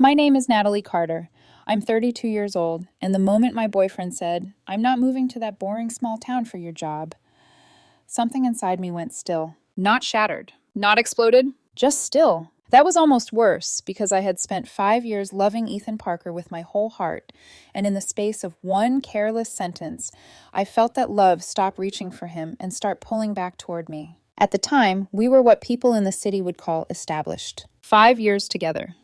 My name is Natalie Carter. I'm 32 years old, and the moment my boyfriend said, "I'm not moving to that boring small town for your job," something inside me went still. Not shattered, not exploded, just still. That was almost worse because I had spent 5 years loving Ethan Parker with my whole heart, and in the space of one careless sentence, I felt that love stop reaching for him and start pulling back toward me. At the time, we were what people in the city would call established. 5 years together.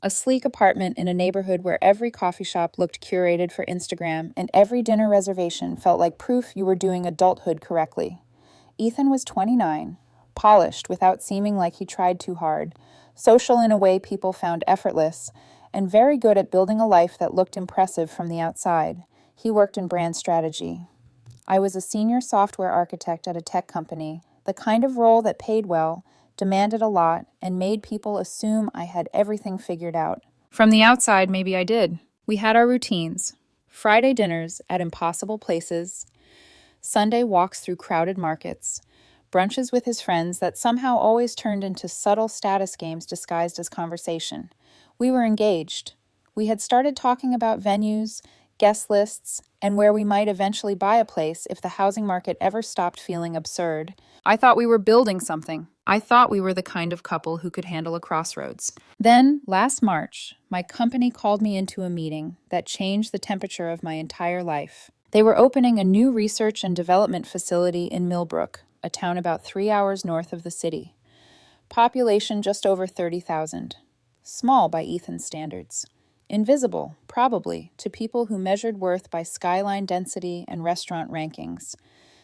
A sleek apartment in a neighborhood where every coffee shop looked curated for Instagram and every dinner reservation felt like proof you were doing adulthood correctly. Ethan was 29, polished without seeming like he tried too hard, social in a way people found effortless, and very good at building a life that looked impressive from the outside. He worked in brand strategy. I was a senior software architect at a tech company, the kind of role that paid well, demanded a lot, and made people assume I had everything figured out. From the outside, maybe I did. We had our routines. Friday dinners at impossible places, Sunday walks through crowded markets, brunches with his friends that somehow always turned into subtle status games disguised as conversation. We were engaged. We had started talking about venues, guest lists, and where we might eventually buy a place if the housing market ever stopped feeling absurd. I thought we were building something. I thought we were the kind of couple who could handle a crossroads. Then, last March, my company called me into a meeting that changed the temperature of my entire life. They were opening a new research and development facility in Millbrook, a town about 3 hours north of the city. Population just over 30,000. Small by Ethan's standards. Invisible, probably, to people who measured worth by skyline density and restaurant rankings.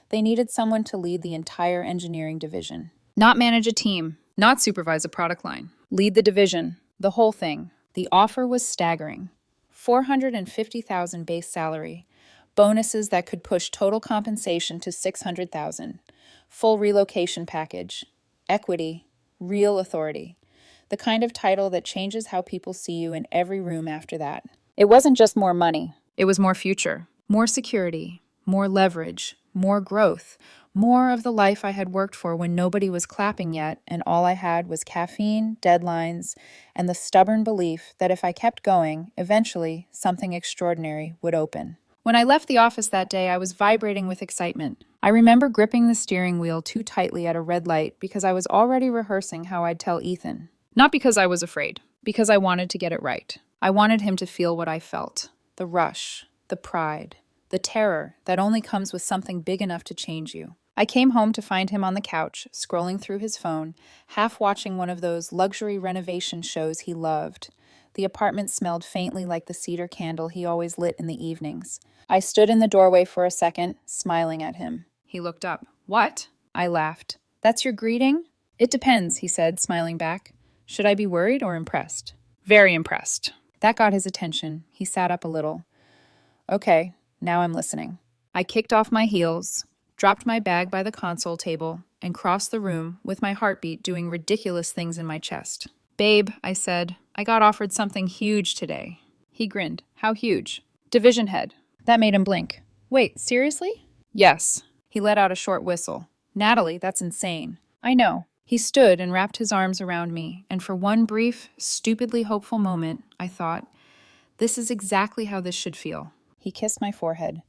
They needed someone to lead the entire engineering division. Not manage a team, not supervise a product line. Lead the division, the whole thing. The offer was staggering. $450,000 base salary. Bonuses that could push total compensation to $600,000. Full relocation package. Equity. Real authority. The kind of title that changes how people see you in every room after that. It wasn't just more money. It was more future. More security. More leverage. More growth. More of the life I had worked for when nobody was clapping yet, and all I had was caffeine, deadlines, and the stubborn belief that if I kept going, eventually something extraordinary would open. When I left the office that day, I was vibrating with excitement. I remember gripping the steering wheel too tightly at a red light because I was already rehearsing how I'd tell Ethan. Not because I was afraid, because I wanted to get it right. I wanted him to feel what I felt. The rush, the pride, the terror that only comes with something big enough to change you. I came home to find him on the couch, scrolling through his phone, half watching one of those luxury renovation shows he loved. The apartment smelled faintly like the cedar candle he always lit in the evenings. I stood in the doorway for a second, smiling at him. He looked up. "What?" I laughed. "That's your greeting?" "It depends," he said, smiling back. Should I be worried or impressed? Very impressed. That got his attention. He sat up a little. Okay, now I'm listening. I kicked off my heels, dropped my bag by the console table, and crossed the room with my heartbeat doing ridiculous things in my chest. "Babe," I said, "I got offered something huge today." He grinned. "How huge?" "Division head." That made him blink. "Wait, seriously?" "Yes." He let out a short whistle. "Natalie, that's insane." "I know." He stood and wrapped his arms around me, and for one brief, stupidly hopeful moment, I thought, this is exactly how this should feel. He kissed my forehead.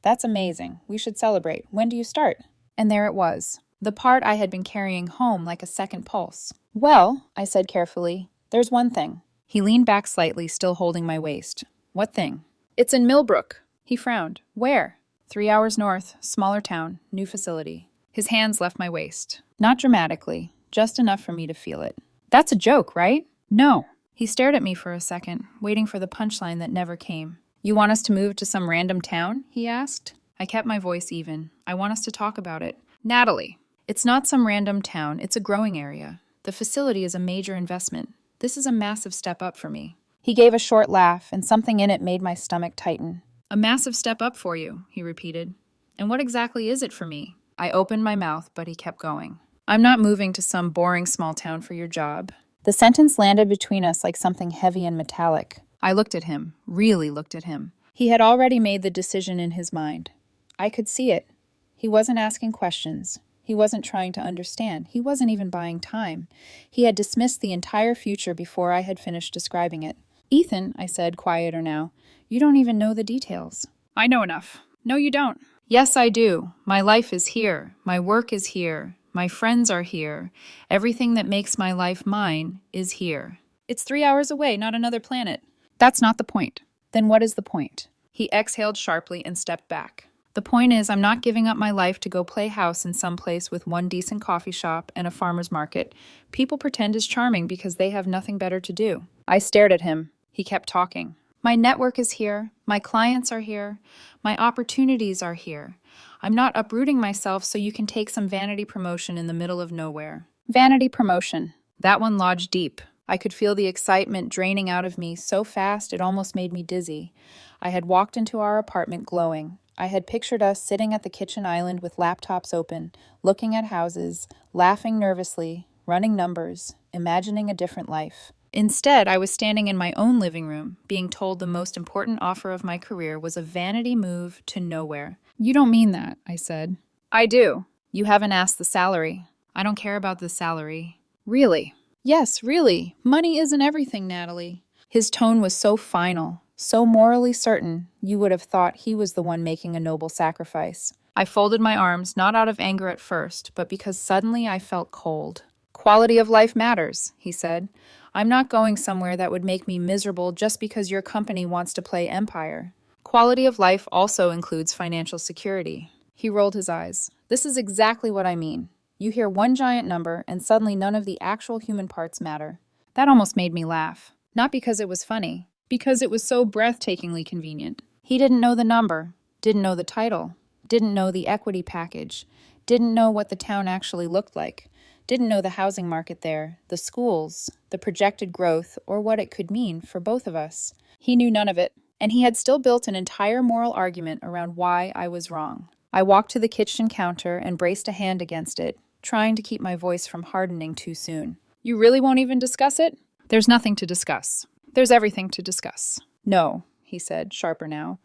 "That's amazing. We should celebrate. When do you start?" And there it was, the part I had been carrying home like a second pulse. "Well," I said carefully, "there's one thing." He leaned back slightly, still holding my waist. "What thing?" "It's in Millbrook." He frowned. "Where?" 3 hours north, smaller town, new facility. His hands left my waist. Not dramatically, just enough for me to feel it. "That's a joke, right?" "No." He stared at me for a second, waiting for the punchline that never came. "You want us to move to some random town?" he asked. I kept my voice even. "I want us to talk about it." "Natalie, it's not some random town, it's a growing area. The facility is a major investment. This is a massive step up for me." He gave a short laugh, and something in it made my stomach tighten. "A massive step up for you," he repeated. "And what exactly is it for me?" I opened my mouth, but he kept going. "I'm not moving to some boring small town for your job." The sentence landed between us like something heavy and metallic. I looked at him, really looked at him. He had already made the decision in his mind. I could see it. He wasn't asking questions. He wasn't trying to understand. He wasn't even buying time. He had dismissed the entire future before I had finished describing it. Ethan, I said, quieter now, you don't even know the details. I know enough. No, you don't. Yes, I do. My life is here. My work is here. My friends are here. Everything that makes my life mine is here. It's 3 hours away, not another planet. That's not the point. Then what is the point? He exhaled sharply and stepped back. The point is, I'm not giving up my life to go play house in some place with one decent coffee shop and a farmer's market. People pretend is charming because they have nothing better to do. I stared at him. He kept talking. My network is here. My clients are here. My opportunities are here. I'm not uprooting myself so you can take some vanity promotion in the middle of nowhere. Vanity promotion. That one lodged deep. I could feel the excitement draining out of me so fast it almost made me dizzy. I had walked into our apartment glowing. I had pictured us sitting at the kitchen island with laptops open, looking at houses, laughing nervously, running numbers, imagining a different life. Instead, I was standing in my own living room, being told the most important offer of my career was a vanity move to nowhere. You don't mean that, I said. I do. You haven't asked the salary. I don't care about the salary. Really? Yes, really. Money isn't everything, Natalie. His tone was so final, so morally certain, you would have thought he was the one making a noble sacrifice. I folded my arms, not out of anger at first, but because suddenly I felt cold. Quality of life matters, he said. I'm not going somewhere that would make me miserable just because your company wants to play empire. Quality of life also includes financial security. He rolled his eyes. This is exactly what I mean. You hear one giant number, and suddenly none of the actual human parts matter. That almost made me laugh. Not because it was funny, because it was so breathtakingly convenient. He didn't know the number, didn't know the title, didn't know the equity package, didn't know what the town actually looked like, didn't know the housing market there, the schools, the projected growth, or what it could mean for both of us. He knew none of it, and he had still built an entire moral argument around why I was wrong. I walked to the kitchen counter and braced a hand against it, trying to keep my voice from hardening too soon. You really won't even discuss it? There's nothing to discuss. There's everything to discuss. No, he said, sharper now.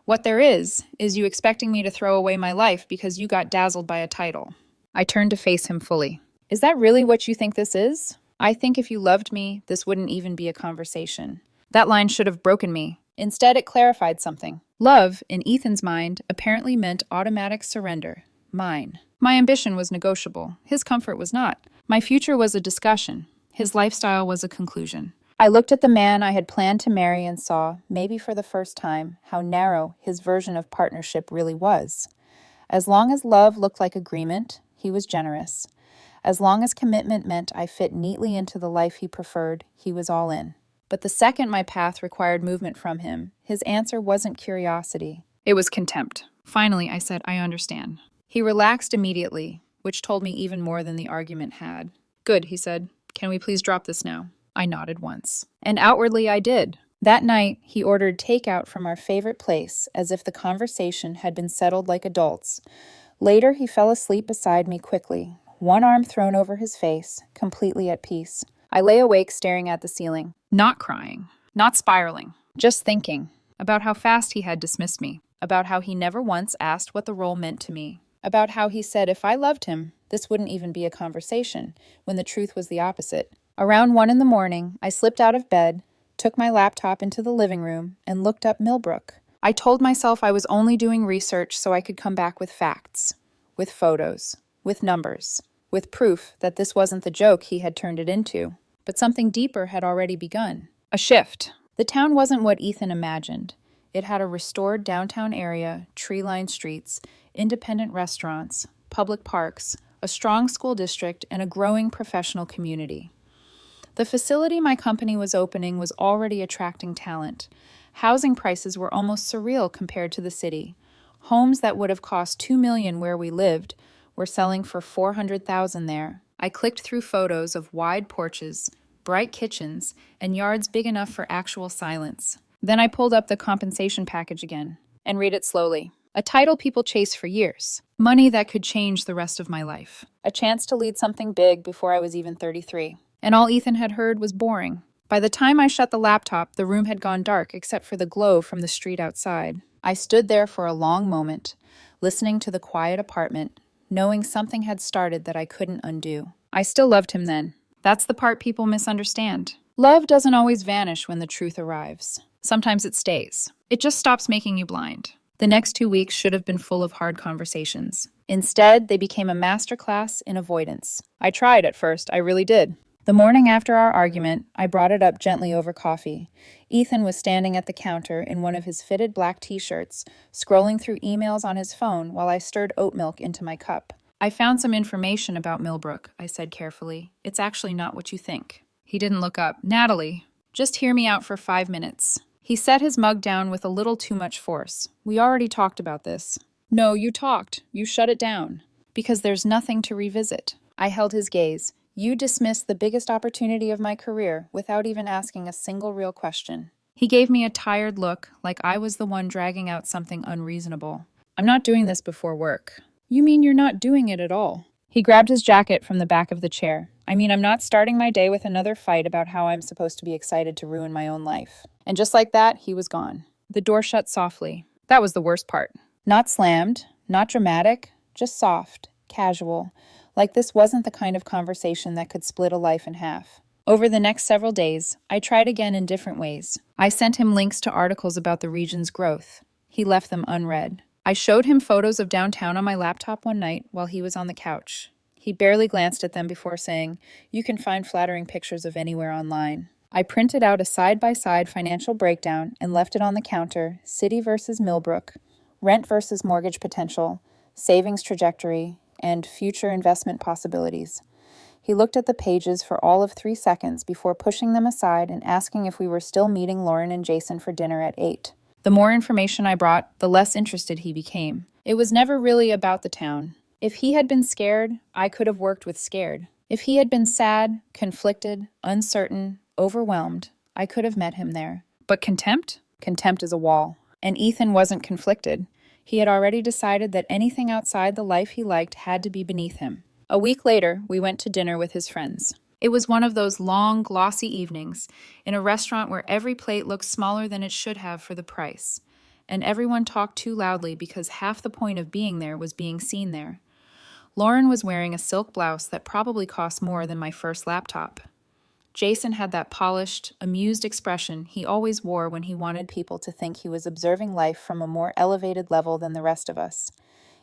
What there is you expecting me to throw away my life because you got dazzled by a title. I turned to face him fully. Is that really what you think this is? I think if you loved me, this wouldn't even be a conversation. That line should have broken me. Instead, it clarified something. Love, in Ethan's mind, apparently meant automatic surrender. Mine. My ambition was negotiable. His comfort was not. My future was a discussion. His lifestyle was a conclusion. I looked at the man I had planned to marry and saw, maybe for the first time, how narrow his version of partnership really was. As long as love looked like agreement, he was generous. As long as commitment meant I fit neatly into the life he preferred, he was all in. But the second my path required movement from him, his answer wasn't curiosity. It was contempt. Finally, I said, I understand. He relaxed immediately, which told me even more than the argument had. Good, he said. Can we please drop this now? I nodded once. And outwardly I did. That night, he ordered takeout from our favorite place, as if the conversation had been settled like adults. Later, he fell asleep beside me quickly, one arm thrown over his face, completely at peace. I lay awake staring at the ceiling, not crying, not spiraling, just thinking about how fast he had dismissed me, about how he never once asked what the role meant to me, about how he said if I loved him, this wouldn't even be a conversation, when the truth was the opposite. Around 1 a.m, I slipped out of bed, took my laptop into the living room, and looked up Millbrook. I told myself I was only doing research so I could come back with facts, with photos, with numbers, with proof that this wasn't the joke he had turned it into. But something deeper had already begun. A shift. The town wasn't what Ethan imagined. It had a restored downtown area, tree-lined streets, independent restaurants, public parks, a strong school district, and a growing professional community. The facility my company was opening was already attracting talent. Housing prices were almost surreal compared to the city. Homes that would have cost $2 million where we lived were selling for $400,000 there. I clicked through photos of wide porches, bright kitchens, and yards big enough for actual silence. Then I pulled up the compensation package again and read it slowly. A title people chase for years. Money that could change the rest of my life. A chance to lead something big before I was even 33. And all Ethan had heard was boring. By the time I shut the laptop, the room had gone dark except for the glow from the street outside. I stood there for a long moment, listening to the quiet apartment, knowing something had started that I couldn't undo. I still loved him then. That's the part people misunderstand. Love doesn't always vanish when the truth arrives. Sometimes it stays. It just stops making you blind. The next 2 weeks should have been full of hard conversations. Instead, they became a masterclass in avoidance. I tried at first, I really did. The morning after our argument, I brought it up gently over coffee. Ethan was standing at the counter in one of his fitted black t-shirts, scrolling through emails on his phone while I stirred oat milk into my cup. I found some information about Millbrook, I said carefully. It's actually not what you think. He didn't look up. Natalie, just hear me out for 5 minutes. He set his mug down with a little too much force. We already talked about this. No, you talked. You shut it down. Because there's nothing to revisit. I held his gaze. You dismissed the biggest opportunity of my career without even asking a single real question. He gave me a tired look, like I was the one dragging out something unreasonable. I'm not doing this before work. You mean you're not doing it at all? He grabbed his jacket from the back of the chair. I mean, I'm not starting my day with another fight about how I'm supposed to be excited to ruin my own life. And just like that, he was gone. The door shut softly. That was the worst part. Not slammed, not dramatic, just soft, casual, like this wasn't the kind of conversation that could split a life in half. Over the next several days, I tried again in different ways. I sent him links to articles about the region's growth. He left them unread. I showed him photos of downtown on my laptop one night while he was on the couch. He barely glanced at them before saying, "You can find flattering pictures of anywhere online." I printed out a side-by-side financial breakdown and left it on the counter, city versus Millbrook, rent versus mortgage potential, savings trajectory, and future investment possibilities. He looked at the pages for all of 3 seconds before pushing them aside and asking if we were still meeting Lauren and Jason for dinner at 8. The more information I brought, the less interested he became. It was never really about the town. If he had been scared, I could have worked with scared. If he had been sad, conflicted, uncertain, overwhelmed, I could have met him there. But contempt? Contempt is a wall. And Ethan wasn't conflicted. He had already decided that anything outside the life he liked had to be beneath him. A week later, we went to dinner with his friends. It was one of those long, glossy evenings in a restaurant where every plate looked smaller than it should have for the price. And everyone talked too loudly because half the point of being there was being seen there. Lauren was wearing a silk blouse that probably cost more than my first laptop. Jason had that polished, amused expression he always wore when he wanted people to think he was observing life from a more elevated level than the rest of us.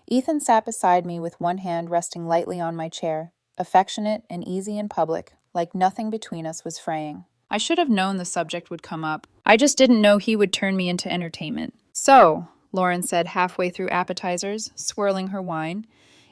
Ethan sat beside me with one hand resting lightly on my chair, affectionate and easy in public, like nothing between us was fraying. I should have known the subject would come up. I just didn't know he would turn me into entertainment. So, Lauren said halfway through appetizers, swirling her wine,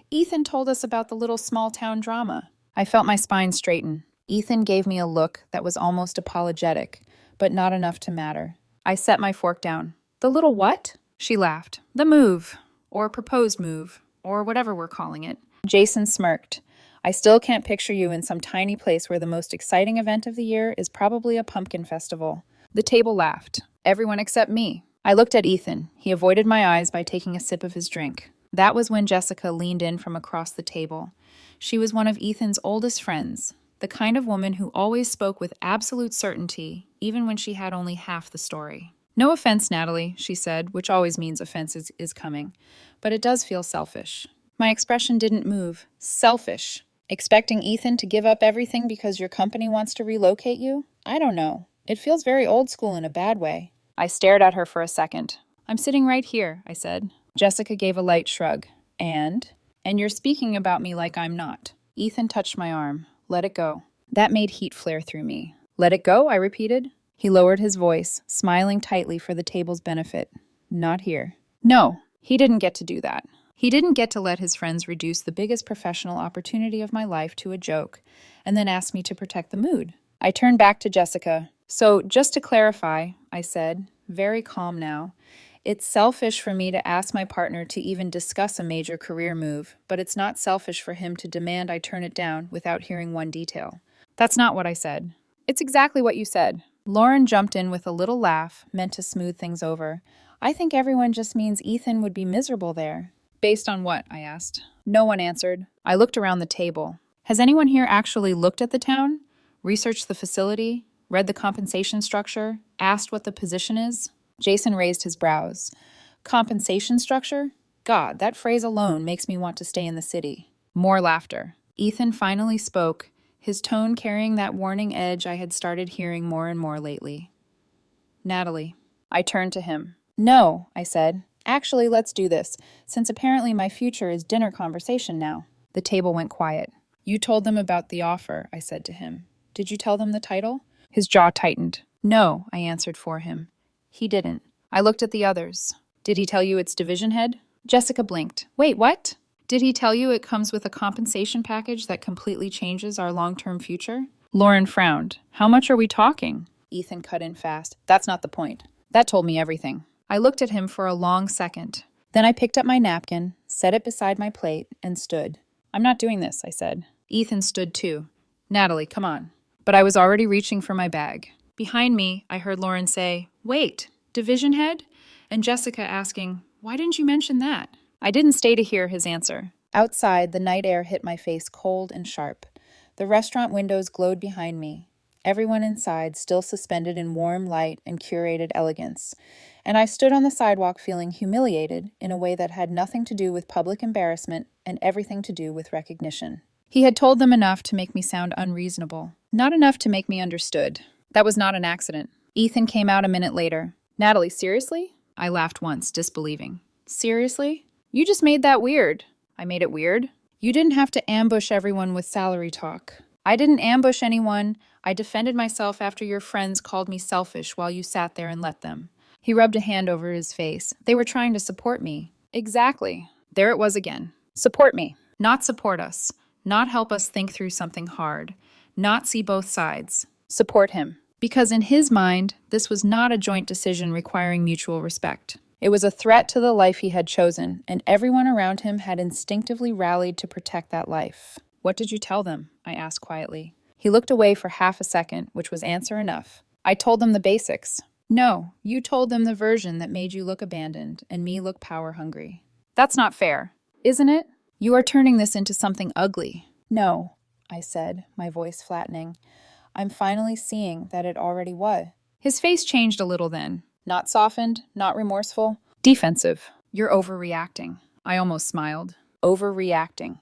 Ethan told us about the little small-town drama. I felt my spine straighten. Ethan gave me a look that was almost apologetic, but not enough to matter. I set my fork down. The little what? She laughed. The move, or proposed move, or whatever we're calling it. Jason smirked. I still can't picture you in some tiny place where the most exciting event of the year is probably a pumpkin festival. The table laughed. Everyone except me. I looked at Ethan. He avoided my eyes by taking a sip of his drink. That was when Jessica leaned in from across the table. She was one of Ethan's oldest friends, the kind of woman who always spoke with absolute certainty, even when she had only half the story. No offense, Natalie, she said, which always means offense is coming, but it does feel selfish. My expression didn't move. Selfish. Expecting Ethan to give up everything because your company wants to relocate you? I don't know. It feels very old school in a bad way. I stared at her for a second. I'm sitting right here, I said. Jessica gave a light shrug. And you're speaking about me like I'm not. Ethan touched my arm. Let it go. That made heat flare through me. Let it go, I repeated. He lowered his voice, smiling tightly for the table's benefit. Not here. No, he didn't get to do that. He didn't get to let his friends reduce the biggest professional opportunity of my life to a joke, and then ask me to protect the mood. I turned back to Jessica. So, just to clarify, I said, very calm now, it's selfish for me to ask my partner to even discuss a major career move, but it's not selfish for him to demand I turn it down without hearing one detail. That's not what I said. It's exactly what you said. Lauren jumped in with a little laugh, meant to smooth things over. I think everyone just means Ethan would be miserable there. Based on what? I asked. No one answered. I looked around the table. Has anyone here actually looked at the town? Researched the facility? Read the compensation structure? Asked what the position is? Jason raised his brows. Compensation structure? God, that phrase alone makes me want to stay in the city. More laughter. Ethan finally spoke, his tone carrying that warning edge I had started hearing more and more lately. Natalie. I turned to him. No, I said. Actually, let's do this, since apparently my future is dinner conversation now. The table went quiet. You told them about the offer, I said to him. Did you tell them the title? His jaw tightened. No, I answered for him. He didn't. I looked at the others. Did he tell you it's division head? Jessica blinked. Wait, what? Did he tell you it comes with a compensation package that completely changes our long-term future? Lauren frowned. How much are we talking? Ethan cut in fast. That's not the point. That told me everything. I looked at him for a long second. Then I picked up my napkin, set it beside my plate, and stood. I'm not doing this, I said. Ethan stood too. Natalie, come on. But I was already reaching for my bag. Behind me, I heard Lauren say, Wait, division head? And Jessica asking, Why didn't you mention that? I didn't stay to hear his answer. Outside, the night air hit my face cold and sharp. The restaurant windows glowed behind me. Everyone inside still suspended in warm light and curated elegance. And I stood on the sidewalk feeling humiliated in a way that had nothing to do with public embarrassment and everything to do with recognition. He had told them enough to make me sound unreasonable, not enough to make me understood. That was not an accident. Ethan came out a minute later. Natalie, seriously? I laughed once, disbelieving. Seriously? You just made that weird. I made it weird? You didn't have to ambush everyone with salary talk. I didn't ambush anyone. I defended myself after your friends called me selfish while you sat there and let them. He rubbed a hand over his face. They were trying to support me. Exactly. There it was again. Support me. Not support us. Not help us think through something hard. Not see both sides. Support him. Because in his mind, this was not a joint decision requiring mutual respect. It was a threat to the life he had chosen, and everyone around him had instinctively rallied to protect that life. What did you tell them? I asked quietly. He looked away for half a second, which was answer enough. I told them the basics. No, you told them the version that made you look abandoned and me look power-hungry. That's not fair, isn't it? You are turning this into something ugly. No, I said, my voice flattening. I'm finally seeing that it already was. His face changed a little then. Not softened, not remorseful. Defensive. You're overreacting. I almost smiled. Overreacting.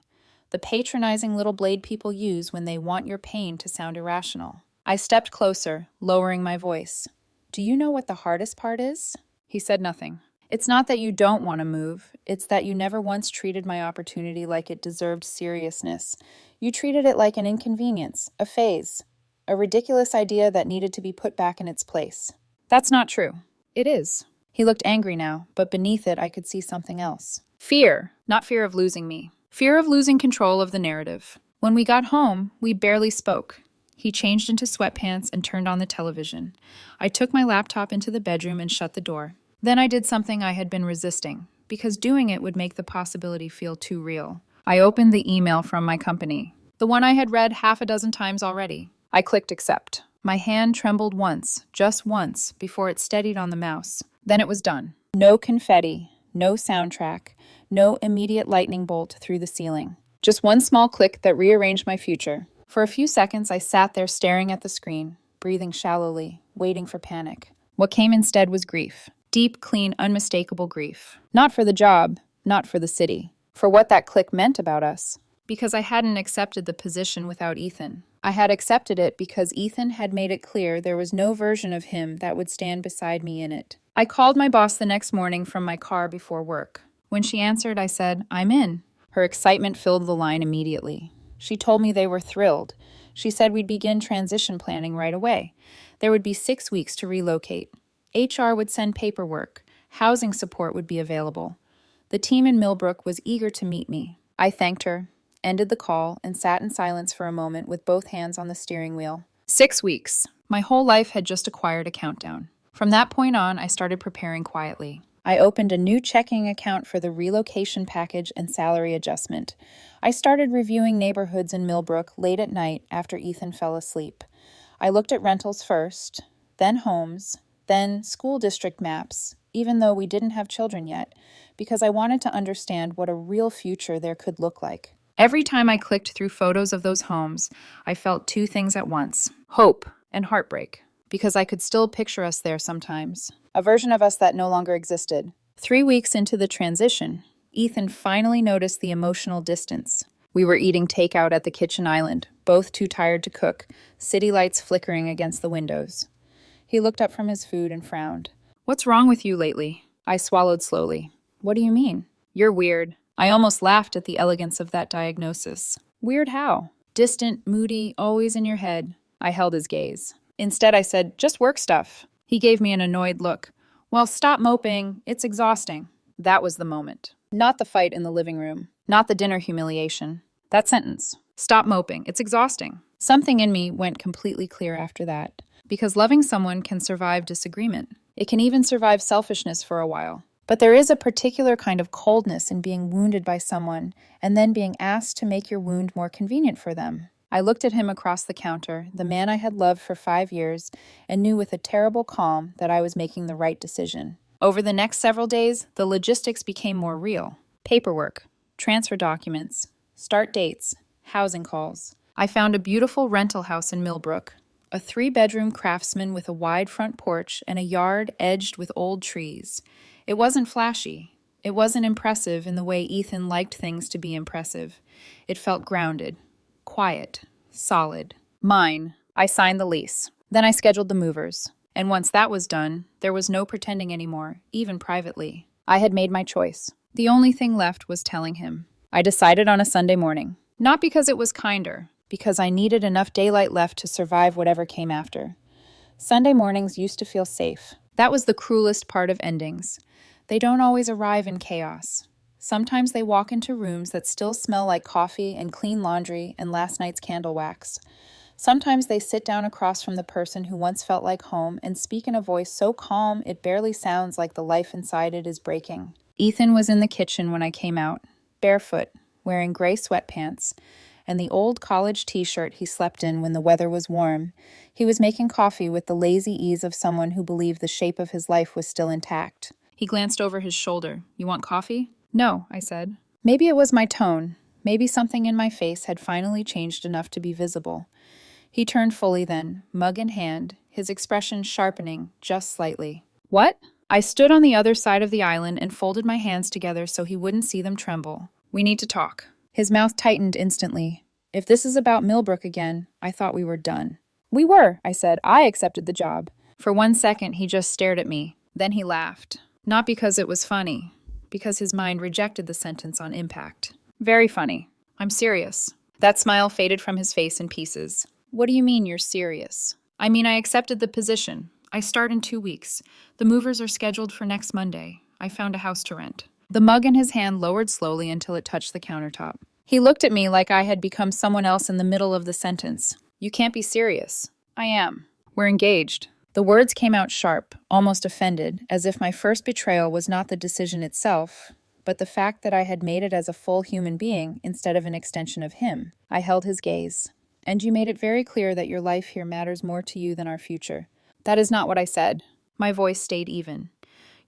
The patronizing little blade people use when they want your pain to sound irrational. I stepped closer, lowering my voice. Do you know what the hardest part is? He said nothing. It's not that you don't want to move. It's that you never once treated my opportunity like it deserved seriousness. You treated it like an inconvenience, a phase, a ridiculous idea that needed to be put back in its place. That's not true. It is. He looked angry now, but beneath it I could see something else. Fear, not fear of losing me. Fear of losing control of the narrative. When we got home, we barely spoke. He changed into sweatpants and turned on the television. I took my laptop into the bedroom and shut the door. Then I did something I had been resisting, because doing it would make the possibility feel too real. I opened the email from my company, the one I had read half a dozen times already. I clicked accept. My hand trembled once, just once, before it steadied on the mouse. Then it was done. No confetti, no soundtrack, no immediate lightning bolt through the ceiling. Just one small click that rearranged my future. For a few seconds, I sat there staring at the screen, breathing shallowly, waiting for panic. What came instead was grief. Deep, clean, unmistakable grief. Not for the job, not for the city. For what that click meant about us. Because I hadn't accepted the position without Ethan. I had accepted it because Ethan had made it clear there was no version of him that would stand beside me in it. I called my boss the next morning from my car before work. When she answered, I said, I'm in. Her excitement filled the line immediately. She told me they were thrilled. She said we'd begin transition planning right away. There would be 6 weeks to relocate. HR would send paperwork. Housing support would be available. The team in Millbrook was eager to meet me. I thanked her, ended the call, and sat in silence for a moment with both hands on the steering wheel. 6 weeks. My whole life had just acquired a countdown. From that point on, I started preparing quietly. I opened a new checking account for the relocation package and salary adjustment. I started reviewing neighborhoods in Millbrook late at night after Ethan fell asleep. I looked at rentals first, then homes, then school district maps, even though we didn't have children yet, because I wanted to understand what a real future there could look like. Every time I clicked through photos of those homes, I felt two things at once: hope and heartbreak, because I could still picture us there sometimes, a version of us that no longer existed. 3 weeks into the transition, Ethan finally noticed the emotional distance. We were eating takeout at the kitchen island, both too tired to cook, city lights flickering against the windows. He looked up from his food and frowned. "What's wrong with you lately?" I swallowed slowly. "What do you mean?" "You're weird." I almost laughed at the elegance of that diagnosis. "Weird how?" "Distant, moody, always in your head." I held his gaze. Instead, I said, "Just work stuff." He gave me an annoyed look. "Well, stop moping. It's exhausting." That was the moment. Not the fight in the living room. Not the dinner humiliation. That sentence. "Stop moping. It's exhausting." Something in me went completely clear after that. Because loving someone can survive disagreement. It can even survive selfishness for a while. But there is a particular kind of coldness in being wounded by someone and then being asked to make your wound more convenient for them. I looked at him across the counter, the man I had loved for 5 years, and knew with a terrible calm that I was making the right decision. Over the next several days, the logistics became more real. Paperwork, transfer documents, start dates, housing calls. I found a beautiful rental house in Millbrook, a 3-bedroom craftsman with a wide front porch and a yard edged with old trees. It wasn't flashy. It wasn't impressive in the way Ethan liked things to be impressive. It felt grounded, quiet, solid. Mine. I signed the lease. Then I scheduled the movers. And once that was done, there was no pretending anymore, even privately. I had made my choice. The only thing left was telling him. I decided on a Sunday morning. Not because it was kinder, because I needed enough daylight left to survive whatever came after. Sunday mornings used to feel safe. That was the cruelest part of endings. They don't always arrive in chaos. Sometimes they walk into rooms that still smell like coffee and clean laundry and last night's candle wax. Sometimes they sit down across from the person who once felt like home and speak in a voice so calm it barely sounds like the life inside it is breaking. Ethan was in the kitchen when I came out, barefoot, wearing gray sweatpants, and the old college t-shirt he slept in when the weather was warm. He was making coffee with the lazy ease of someone who believed the shape of his life was still intact. He glanced over his shoulder. "You want coffee?" "No," I said. Maybe it was my tone. Maybe something in my face had finally changed enough to be visible. He turned fully then, mug in hand, his expression sharpening just slightly. "What?" I stood on the other side of the island and folded my hands together so he wouldn't see them tremble. "We need to talk." His mouth tightened instantly. "If this is about Millbrook again, I thought we were done." "We were," I said. "I accepted the job." For 1 second, he just stared at me. Then he laughed. Not because it was funny, because his mind rejected the sentence on impact. "Very funny. I'm serious." That smile faded from his face in pieces. "What do you mean you're serious?" "I mean I accepted the position. I start in 2 weeks. The movers are scheduled for next Monday. I found a house to rent." The mug in his hand lowered slowly until it touched the countertop. He looked at me like I had become someone else in the middle of the sentence. "You can't be serious." "I am. We're engaged." The words came out sharp, almost offended, as if my first betrayal was not the decision itself, but the fact that I had made it as a full human being instead of an extension of him. I held his gaze. "And you made it very clear that your life here matters more to you than our future." "That is not what I said." My voice stayed even.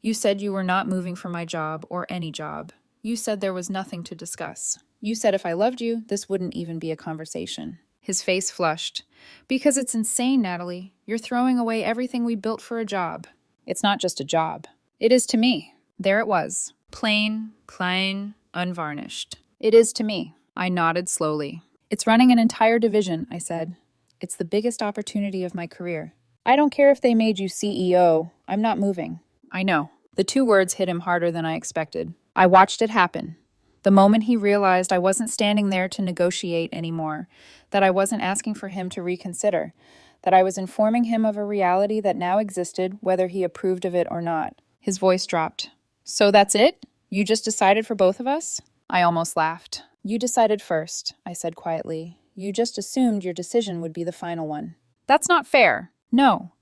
"You said you were not moving for my job or any job. You said there was nothing to discuss. You said if I loved you, this wouldn't even be a conversation." His face flushed. "Because it's insane, Natalie. You're throwing away everything we built for a job." "It's not just a job. It is to me." There it was. Plain, unvarnished. "It is to me." I nodded slowly. "It's running an entire division," I said. "It's the biggest opportunity of my career. I don't care if they made you CEO. I'm not moving." "I know." The 2 words hit him harder than I expected. I watched it happen. The moment he realized I wasn't standing there to negotiate anymore, that I wasn't asking for him to reconsider, that I was informing him of a reality that now existed, whether he approved of it or not. His voice dropped. "So that's it? You just decided for both of us?" I almost laughed. "You decided first," I said quietly. "You just assumed your decision would be the final one." "That's not fair." "No.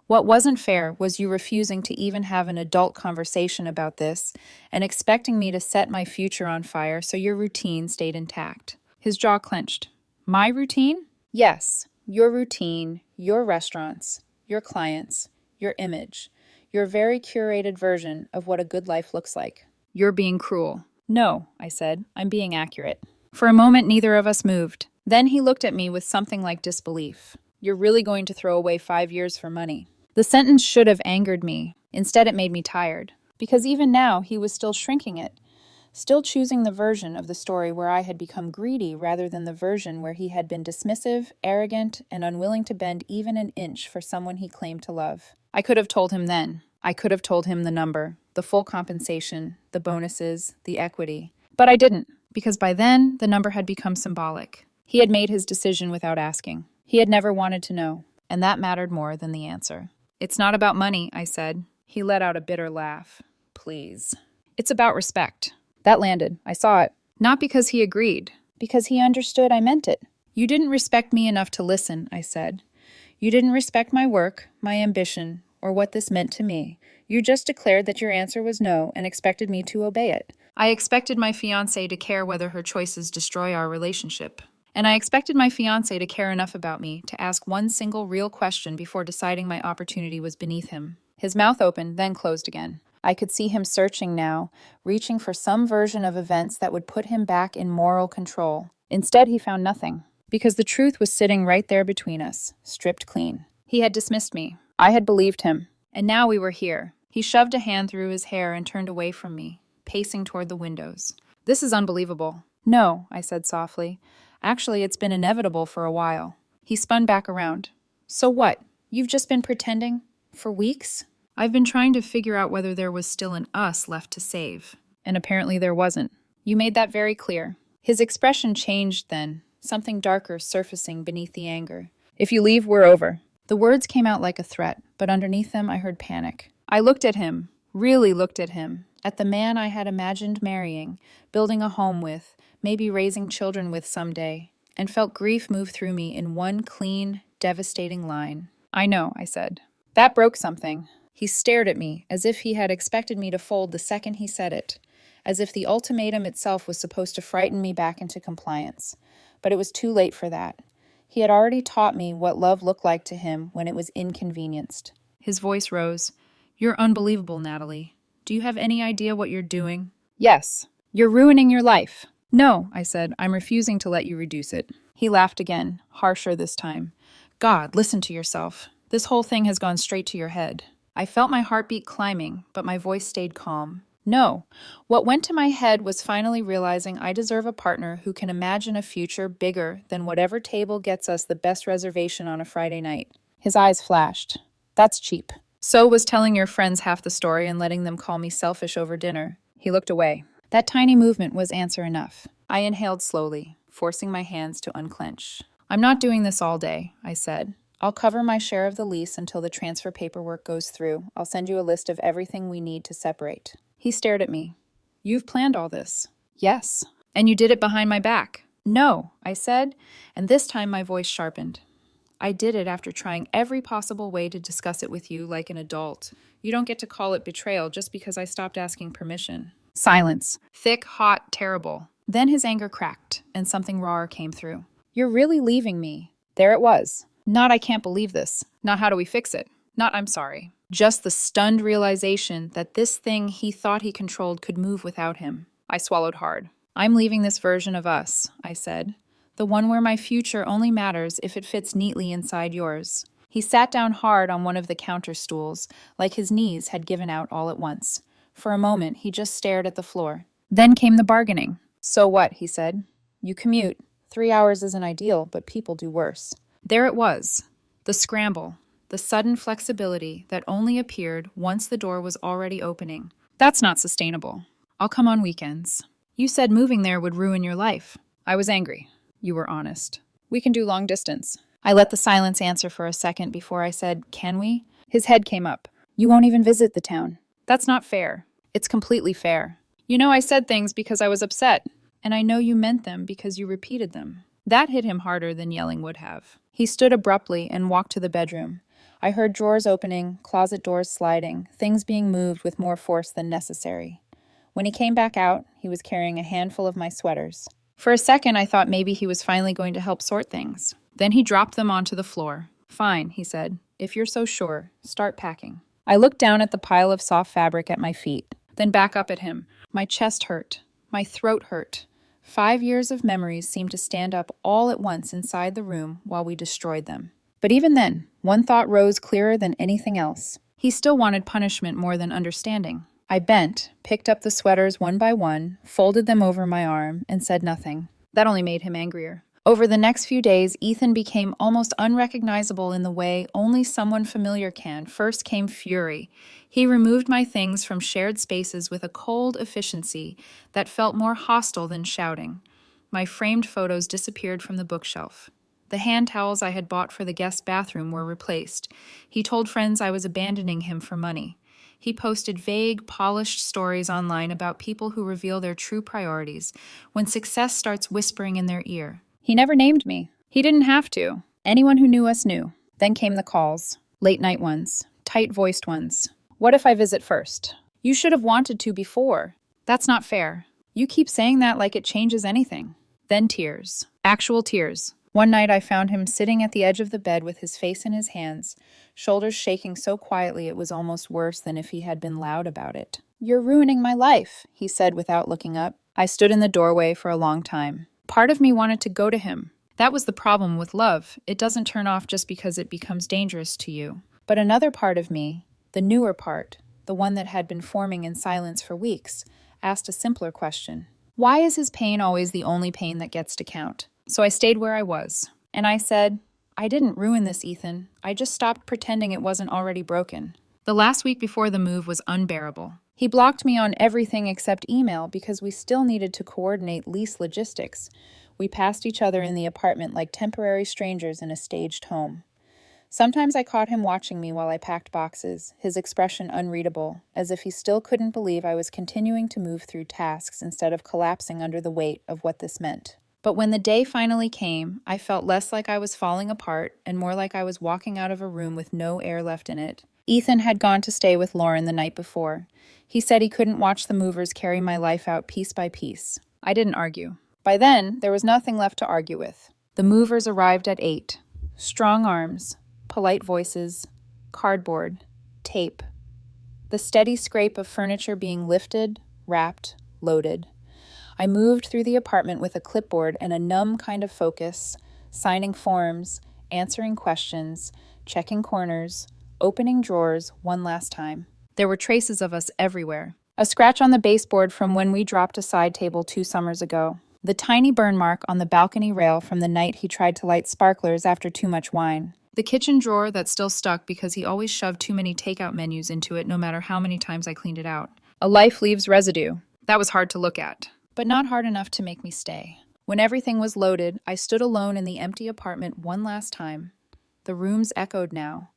What wasn't fair was you refusing to even have an adult conversation about this and expecting me to set my future on fire so your routine stayed intact." His jaw clenched. "My routine?" "Yes, your routine, your restaurants, your clients, your image, your very curated version of what a good life looks like." "You're being cruel." "No," I said. "I'm being accurate." For a moment, neither of us moved. Then he looked at me with something like disbelief. "You're really going to throw away 5 years for money?" The sentence should have angered me. Instead, it made me tired. Because even now, he was still shrinking it. still choosing the version of the story where I had become greedy rather than the version where he had been dismissive, arrogant, and unwilling to bend even an inch for someone he claimed to love. I could have told him then. I could have told him the number, the full compensation, the bonuses, the equity. But I didn't, because by then, the number had become symbolic. He had made his decision without asking. He had never wanted to know, and that mattered more than the answer. "It's not about money," I said. He let out a bitter laugh. "Please. It's about respect." That landed. I saw it. Not because he agreed, because he understood I meant it. "You didn't respect me enough to listen," I said. "You didn't respect my work, my ambition, or what this meant to me. You just declared that your answer was no and expected me to obey it. I expected my fiancée to care whether her choices destroy our relationship. And I expected my fiancé to care enough about me to ask one single real question before deciding my opportunity was beneath him." His mouth opened, then closed again. I could see him searching now, reaching for some version of events that would put him back in moral control. Instead, he found nothing, because the truth was sitting right there between us, stripped clean. He had dismissed me. I had believed him. And now we were here. He shoved a hand through his hair and turned away from me, pacing toward the windows. "This is unbelievable." "No," I said softly. "Actually, it's been inevitable for a while." He spun back around. "So what? You've just been pretending? For weeks?" "I've been trying to figure out whether there was still an us left to save. And apparently there wasn't. You made that very clear." His expression changed then, something darker surfacing beneath the anger. "If you leave, we're over." The words came out like a threat, but underneath them I heard panic. I looked at him, really looked at him, at the man I had imagined marrying, building a home with, maybe raising children with someday, and felt grief move through me in one clean, devastating line. "I know," I said. That broke something. He stared at me, as if he had expected me to fold the second he said it, as if the ultimatum itself was supposed to frighten me back into compliance. But it was too late for that. He had already taught me what love looked like to him when it was inconvenienced. His voice rose. "You're unbelievable, Natalie. Do you have any idea what you're doing?" "Yes. You're ruining your life." "No," I said. "I'm refusing to let you reduce it." He laughed again, harsher this time. "God, listen to yourself. This whole thing has gone straight to your head." I felt my heartbeat climbing, but my voice stayed calm. "No. What went to my head was finally realizing I deserve a partner who can imagine a future bigger than whatever table gets us the best reservation on a Friday night." His eyes flashed. "That's cheap. So was telling your friends half the story and letting them call me selfish over dinner." He looked away. That tiny movement was answer enough. I inhaled slowly, forcing my hands to unclench. "I'm not doing this all day," I said. "I'll cover my share of the lease until the transfer paperwork goes through. I'll send you a list of everything we need to separate." He stared at me. "You've planned all this?" "Yes." "And you did it behind my back?" "No," I said, and this time my voice sharpened. "I did it after trying every possible way to discuss it with you like an adult. You don't get to call it betrayal just because I stopped asking permission." Silence. Thick, hot, terrible. Then his anger cracked, and something rawer came through. "You're really leaving me." There it was. Not "I can't believe this." Not "how do we fix it." Not "I'm sorry." Just the stunned realization that this thing he thought he controlled could move without him. I swallowed hard. "I'm leaving this version of us," I said. "The one where my future only matters if it fits neatly inside yours." He sat down hard on one of the counter stools, like his knees had given out all at once. For a moment, he just stared at the floor. Then came the bargaining. "So what?" he said. "You commute. 3 hours isn't ideal, but people do worse." There it was. The scramble. The sudden flexibility that only appeared once the door was already opening. "That's not sustainable. I'll come on weekends." "You said moving there would ruin your life." I was angry. "You were honest. We can do long distance." I let the silence answer for a second before I said, "Can we?" His head came up. "You won't even visit the town." "That's not fair." "It's completely fair. You know I said things because I was upset, and I know you meant them because you repeated them." That hit him harder than yelling would have. He stood abruptly and walked to the bedroom. I heard drawers opening, closet doors sliding, things being moved with more force than necessary. When he came back out, he was carrying a handful of my sweaters. For a second, I thought maybe he was finally going to help sort things. Then he dropped them onto the floor. "Fine," he said. "If you're so sure, start packing." I looked down at the pile of soft fabric at my feet, then back up at him. My chest hurt. My throat hurt. 5 years of memories seemed to stand up all at once inside the room while we destroyed them. But even then, one thought rose clearer than anything else. He still wanted punishment more than understanding. I bent, picked up the sweaters one by one, folded them over my arm, and said nothing. That only made him angrier. Over the next few days, Ethan became almost unrecognizable in the way only someone familiar can. First came fury. He removed my things from shared spaces with a cold efficiency that felt more hostile than shouting. My framed photos disappeared from the bookshelf. The hand towels I had bought for the guest bathroom were replaced. He told friends I was abandoning him for money. He posted vague, polished stories online about people who reveal their true priorities when success starts whispering in their ear. He never named me. He didn't have to. Anyone who knew us knew. Then came the calls. Late-night ones. Tight-voiced ones. What if I visit first? You should have wanted to before. That's not fair. You keep saying that like it changes anything. Then tears. Actual tears. One night I found him sitting at the edge of the bed with his face in his hands, shoulders shaking so quietly it was almost worse than if he had been loud about it. "You're ruining my life," he said without looking up. I stood in the doorway for a long time. Part of me wanted to go to him. That was the problem with love. It doesn't turn off just because it becomes dangerous to you. But another part of me, the newer part, the one that had been forming in silence for weeks, asked a simpler question. Why is his pain always the only pain that gets to count? So I stayed where I was. And I said, I didn't ruin this, Ethan. I just stopped pretending it wasn't already broken. The last week before the move was unbearable. He blocked me on everything except email because we still needed to coordinate lease logistics. We passed each other in the apartment like temporary strangers in a staged home. Sometimes I caught him watching me while I packed boxes, his expression unreadable, as if he still couldn't believe I was continuing to move through tasks instead of collapsing under the weight of what this meant. But when the day finally came, I felt less like I was falling apart and more like I was walking out of a room with no air left in it. Ethan had gone to stay with Lauren the night before. He said he couldn't watch the movers carry my life out piece by piece. I didn't argue. By then, there was nothing left to argue with. The movers arrived at 8. Strong arms, polite voices, cardboard, tape. The steady scrape of furniture being lifted, wrapped, loaded. I moved through the apartment with a clipboard and a numb kind of focus, signing forms, answering questions, checking corners, opening drawers one last time. There were traces of us everywhere. A scratch on the baseboard from when we dropped a side table 2 summers ago. The tiny burn mark on the balcony rail from the night he tried to light sparklers after too much wine. The kitchen drawer that still stuck because he always shoved too many takeout menus into it no matter how many times I cleaned it out. A life leaves residue. That was hard to look at, but not hard enough to make me stay. When everything was loaded, I stood alone in the empty apartment one last time. The rooms echoed now.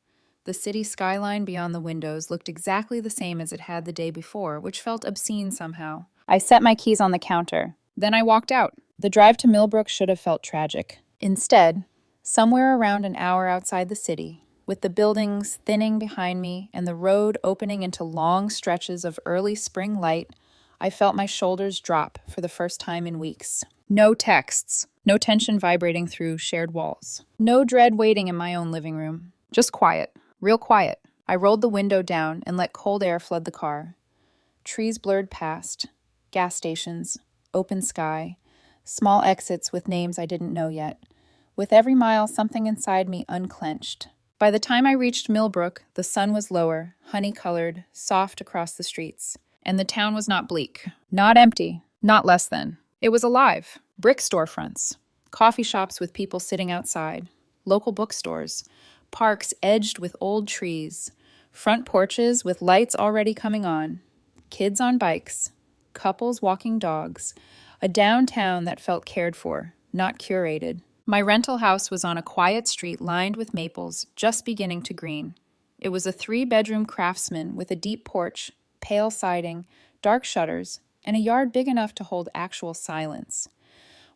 The city skyline beyond the windows looked exactly the same as it had the day before, which felt obscene somehow. I set my keys on the counter. Then I walked out. The drive to Millbrook should have felt tragic. Instead, somewhere around an hour outside the city, with the buildings thinning behind me and the road opening into long stretches of early spring light, I felt my shoulders drop for the first time in weeks. No texts, no tension vibrating through shared walls, no dread waiting in my own living room. Just quiet, real quiet. I rolled the window down and let cold air flood the car. Trees blurred past, gas stations, open sky, small exits with names I didn't know yet. With every mile, something inside me unclenched. By the time I reached Millbrook, the sun was lower, honey-colored, soft across the streets. And the town was not bleak, not empty, not less than. It was alive. Brick storefronts, coffee shops with people sitting outside, local bookstores, parks edged with old trees, front porches with lights already coming on, kids on bikes, couples walking dogs, a downtown that felt cared for, not curated. My rental house was on a quiet street lined with maples, just beginning to green. It was a 3-bedroom craftsman with a deep porch, pale siding, dark shutters, and a yard big enough to hold actual silence.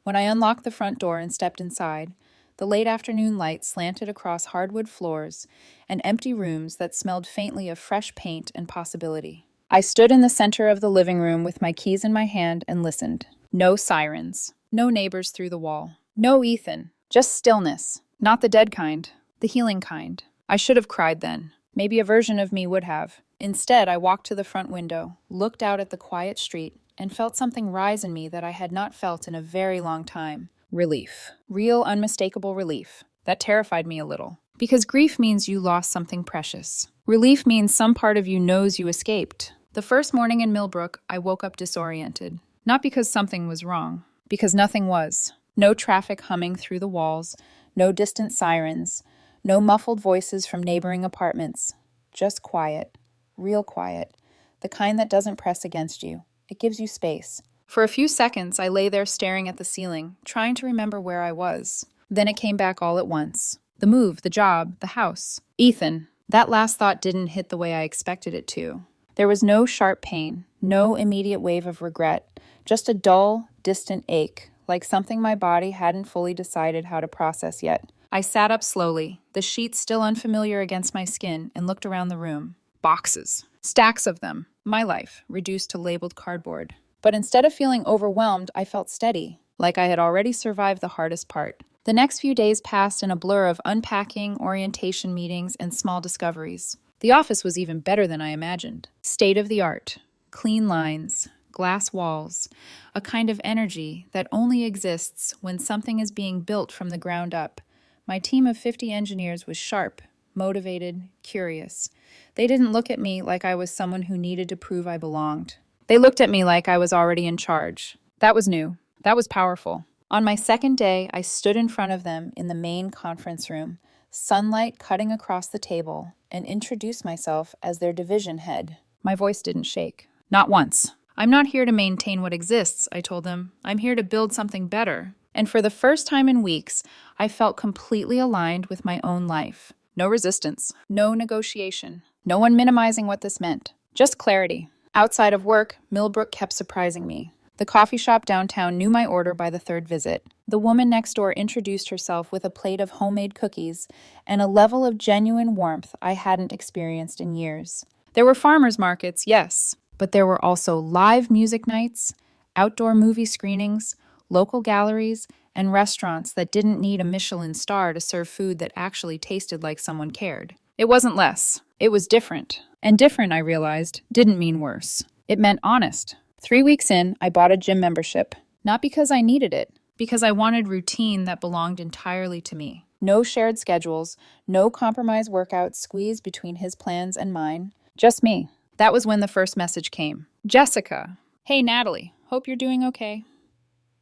When I unlocked the front door and stepped inside, the late afternoon light slanted across hardwood floors and empty rooms that smelled faintly of fresh paint and possibility. I stood in the center of the living room with my keys in my hand and listened. No sirens, no neighbors through the wall, no Ethan, just stillness, not the dead kind, the healing kind. I should have cried then. Maybe a version of me would have. Instead, I walked to the front window, looked out at the quiet street, and felt something rise in me that I had not felt in a very long time. Relief. Real, unmistakable relief. That terrified me a little. Because grief means you lost something precious. Relief means some part of you knows you escaped. The first morning in Millbrook, I woke up disoriented. Not because something was wrong, because nothing was. No traffic humming through the walls, no distant sirens, no muffled voices from neighboring apartments. Just quiet, real quiet, the kind that doesn't press against you. It gives you space. For a few seconds, I lay there staring at the ceiling, trying to remember where I was. Then it came back all at once. The move, the job, the house. Ethan. That last thought didn't hit the way I expected it to. There was no sharp pain, no immediate wave of regret, just a dull, distant ache, like something my body hadn't fully decided how to process yet. I sat up slowly, the sheets still unfamiliar against my skin, and looked around the room. Boxes. Stacks of them. My life, reduced to labeled cardboard. But instead of feeling overwhelmed, I felt steady, like I had already survived the hardest part. The next few days passed in a blur of unpacking, orientation meetings, and small discoveries. The office was even better than I imagined. State of the art. Clean lines, glass walls, a kind of energy that only exists when something is being built from the ground up. My team of 50 engineers was sharp, motivated, curious. They didn't look at me like I was someone who needed to prove I belonged. They looked at me like I was already in charge. That was new. That was powerful. On my second day, I stood in front of them in the main conference room, sunlight cutting across the table, and introduced myself as their division head. My voice didn't shake. Not once. I'm not here to maintain what exists, I told them. I'm here to build something better. And for the first time in weeks, I felt completely aligned with my own life. No resistance, no negotiation, no one minimizing what this meant. Just clarity. Outside of work, Millbrook kept surprising me. The coffee shop downtown knew my order by the third visit. The woman next door introduced herself with a plate of homemade cookies and a level of genuine warmth I hadn't experienced in years. There were farmers markets, yes, but there were also live music nights, outdoor movie screenings, local galleries, and restaurants that didn't need a Michelin star to serve food that actually tasted like someone cared. It wasn't less. It was different. And different, I realized, didn't mean worse. It meant honest. 3 weeks in, I bought a gym membership. Not because I needed it, because I wanted routine that belonged entirely to me. No shared schedules, no compromise workouts squeezed between his plans and mine. Just me. That was when the first message came. Jessica. Hey, Natalie. Hope you're doing okay.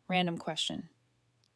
Random question.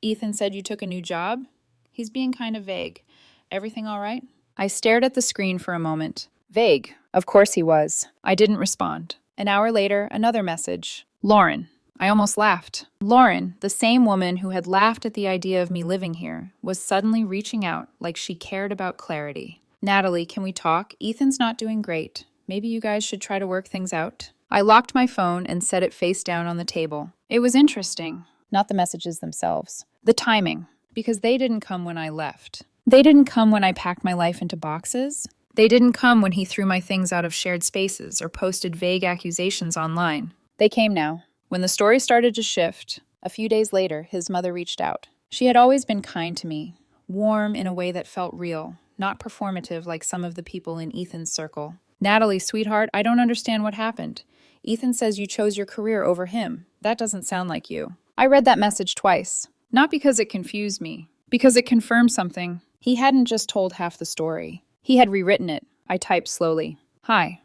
Ethan said you took a new job? He's being kind of vague. Everything all right? I stared at the screen for a moment. Vague. Of course he was. I didn't respond. An hour later, another message. Lauren. I almost laughed. Lauren, the same woman who had laughed at the idea of me living here, was suddenly reaching out like she cared about clarity. Natalie, can we talk? Ethan's not doing great. Maybe you guys should try to work things out. I locked my phone and set it face down on the table. It was interesting. Not the messages themselves. The timing. Because they didn't come when I left. They didn't come when I packed my life into boxes. They didn't come when he threw my things out of shared spaces or posted vague accusations online. They came now. When the story started to shift, a few days later, his mother reached out. She had always been kind to me, warm in a way that felt real, not performative like some of the people in Ethan's circle. Natalie, sweetheart, I don't understand what happened. Ethan says you chose your career over him. That doesn't sound like you. I read that message twice. Not because it confused me, because it confirmed something. He hadn't just told half the story. He had rewritten it. I typed slowly. Hi.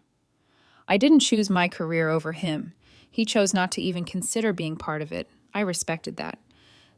I didn't choose my career over him. He chose not to even consider being part of it. I respected that.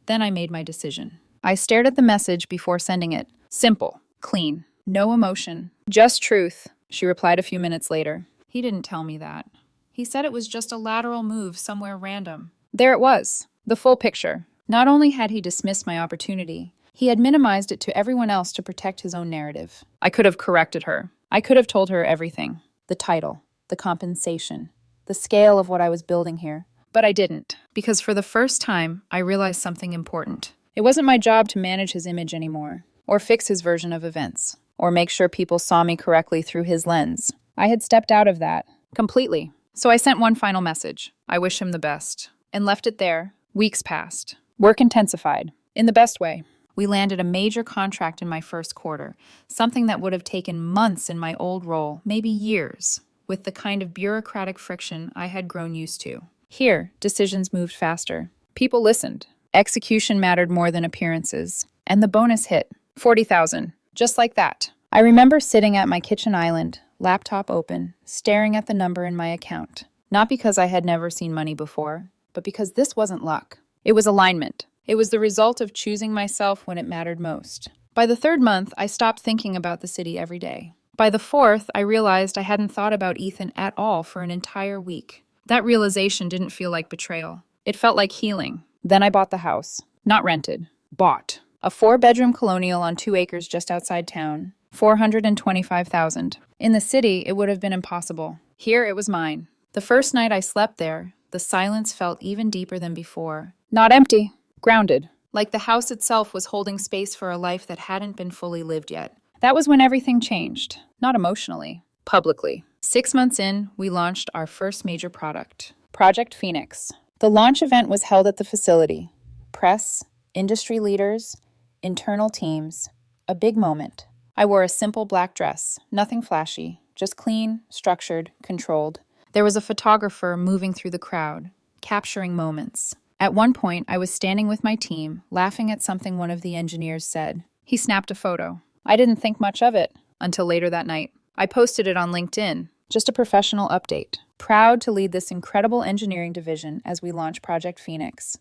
Then I made my decision. I stared at the message before sending it. Simple. Clean. No emotion. Just truth. She replied a few minutes later. He didn't tell me that. He said it was just a lateral move somewhere random. There it was. The full picture. Not only had he dismissed my opportunity, he had minimized it to everyone else to protect his own narrative. I could have corrected her. I could have told her everything. The title, the compensation, the scale of what I was building here. But I didn't, because for the first time, I realized something important. It wasn't my job to manage his image anymore, or fix his version of events, or make sure people saw me correctly through his lens. I had stepped out of that, completely. So I sent one final message. I wish him the best. And left it there. Weeks passed. Work intensified. In the best way. We landed a major contract in my first quarter, something that would have taken months in my old role, maybe years, with the kind of bureaucratic friction I had grown used to. Here, decisions moved faster. People listened. Execution mattered more than appearances. And the bonus hit, $40,000, just like that. I remember sitting at my kitchen island, laptop open, staring at the number in my account. Not because I had never seen money before, but because this wasn't luck. It was alignment. It was the result of choosing myself when it mattered most. By the third month, I stopped thinking about the city every day. By the fourth, I realized I hadn't thought about Ethan at all for an entire week. That realization didn't feel like betrayal. It felt like healing. Then I bought the house. Not rented. Bought. A 4-bedroom colonial on 2 acres just outside town. $425,000. In the city, it would have been impossible. Here, it was mine. The first night I slept there, the silence felt even deeper than before. Not empty. Grounded. Like the house itself was holding space for a life that hadn't been fully lived yet. That was when everything changed. Not emotionally. Publicly. 6 months in, we launched our first major product. Project Phoenix. The launch event was held at the facility. Press, industry leaders, internal teams. A big moment. I wore a simple black dress. Nothing flashy. Just clean, structured, controlled. There was a photographer moving through the crowd, capturing moments. At one point, I was standing with my team, laughing at something one of the engineers said. He snapped a photo. I didn't think much of it until later that night. I posted it on LinkedIn, just a professional update. Proud to lead this incredible engineering division as we launch Project Phoenix.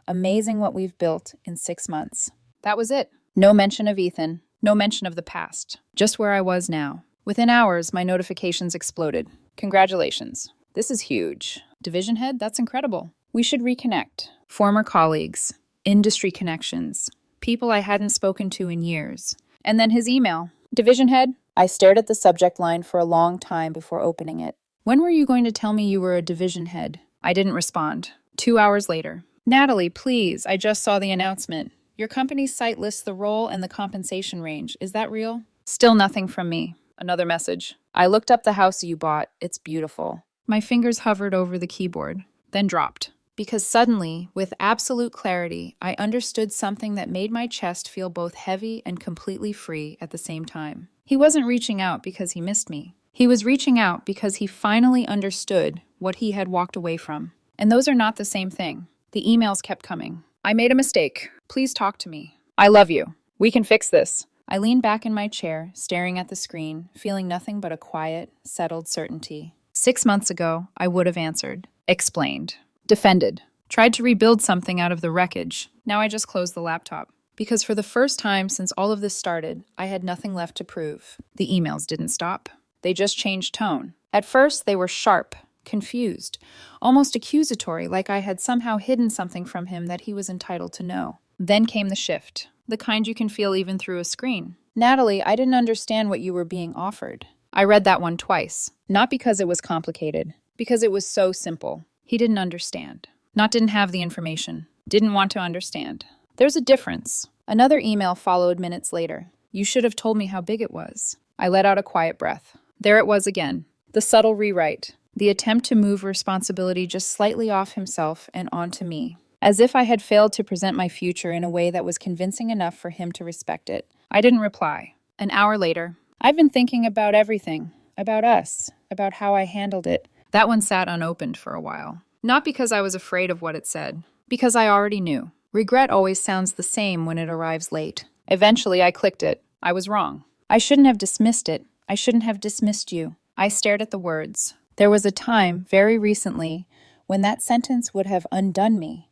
Amazing what we've built in 6 months. That was it. No mention of Ethan, no mention of the past, just where I was now. Within hours, my notifications exploded. Congratulations. This is huge. Division head, that's incredible. We should reconnect. Former colleagues, industry connections, people I hadn't spoken to in years. And then his email. Division head? I stared at the subject line for a long time before opening it. When were you going to tell me you were a division head? I didn't respond. 2 hours later. Natalie, please, I just saw the announcement. Your company's site lists the role and the compensation range. Is that real? Still nothing from me. Another message. I looked up the house you bought. It's beautiful. My fingers hovered over the keyboard, then dropped. Because suddenly, with absolute clarity, I understood something that made my chest feel both heavy and completely free at the same time. He wasn't reaching out because he missed me. He was reaching out because he finally understood what he had walked away from. And those are not the same thing. The emails kept coming. I made a mistake. Please talk to me. I love you. We can fix this. I leaned back in my chair, staring at the screen, feeling nothing but a quiet, settled certainty. 6 months ago, I would have answered, explained, defended, tried to rebuild something out of the wreckage. Now I just closed the laptop. Because for the first time since all of this started, I had nothing left to prove. The emails didn't stop. They just changed tone. At first, they were sharp, confused, almost accusatory, like I had somehow hidden something from him that he was entitled to know. Then came the shift, the kind you can feel even through a screen. Natalie, I didn't understand what you were being offered. I read that one twice, not because it was complicated, because it was so simple. He didn't understand. Not didn't have the information. Didn't want to understand. There's a difference. Another email followed minutes later. You should have told me how big it was. I let out a quiet breath. There it was again. The subtle rewrite. The attempt to move responsibility just slightly off himself and onto me. As if I had failed to present my future in a way that was convincing enough for him to respect it. I didn't reply. An hour later. I've been thinking about everything. About us. About how I handled it. That one sat unopened for a while. Not because I was afraid of what it said. Because I already knew. Regret always sounds the same when it arrives late. Eventually, I clicked it. I was wrong. I shouldn't have dismissed it. I shouldn't have dismissed you. I stared at the words. There was a time, very recently, when that sentence would have undone me.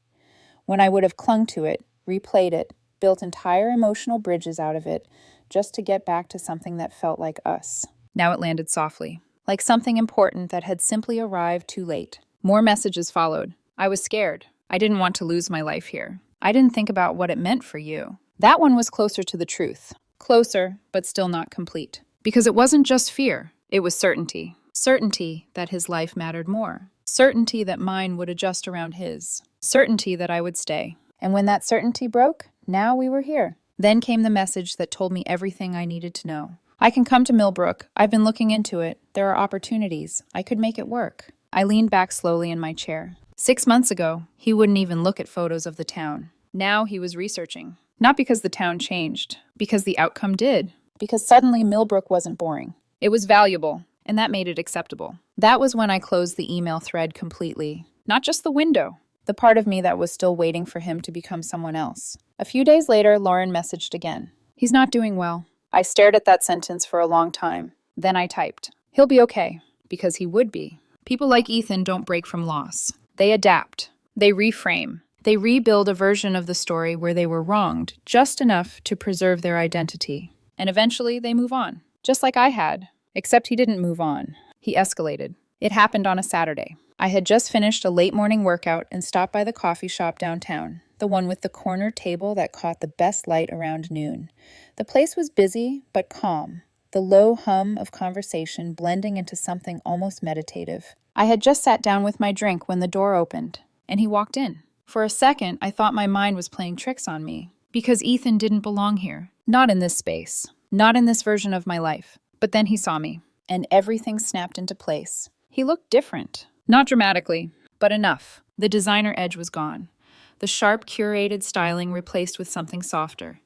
When I would have clung to it, replayed it, built entire emotional bridges out of it, just to get back to something that felt like us. Now it landed softly, like something important that had simply arrived too late. More messages followed. I was scared. I didn't want to lose my life here. I didn't think about what it meant for you. That one was closer to the truth. Closer, but still not complete. Because it wasn't just fear. It was certainty. Certainty that his life mattered more. Certainty that mine would adjust around his. Certainty that I would stay. And when that certainty broke, now we were here. Then came the message that told me everything I needed to know. I can come to Millbrook. I've been looking into it. There are opportunities. I could make it work. I leaned back slowly in my chair. 6 months ago, he wouldn't even look at photos of the town. Now he was researching. Not because the town changed, because the outcome did. Because suddenly Millbrook wasn't boring. It was valuable, and that made it acceptable. That was when I closed the email thread completely. Not just the window, the part of me that was still waiting for him to become someone else. A few days later, Lauren messaged again. He's not doing well. I stared at that sentence for a long time. Then I typed, He'll be okay, because he would be. People like Ethan don't break from loss. They adapt. They reframe. They rebuild a version of the story where they were wronged, just enough to preserve their identity. And eventually they move on, just like I had. Except he didn't move on. He escalated. It happened on a Saturday. I had just finished a late morning workout and stopped by the coffee shop downtown, the one with the corner table that caught the best light around noon. The place was busy, but calm, the low hum of conversation blending into something almost meditative. I had just sat down with my drink when the door opened, and he walked in. For a second, I thought my mind was playing tricks on me, because Ethan didn't belong here. Not in this space. Not in this version of my life. But then he saw me, and everything snapped into place. He looked different. Not dramatically, but enough. The designer edge was gone. The sharp, curated styling replaced with something softer.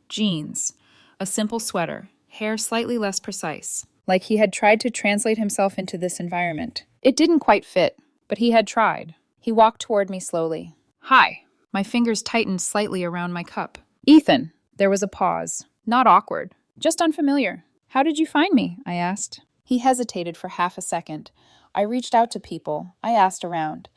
Jeans, a simple sweater, hair slightly less precise, like he had tried to translate himself into this environment. It didn't quite fit, but he had tried. He walked toward me slowly. Hi. My fingers tightened slightly around my cup. Ethan. There was a pause. Not awkward, just unfamiliar. How did you find me? I asked. He hesitated for half a second. I reached out to people. I asked around.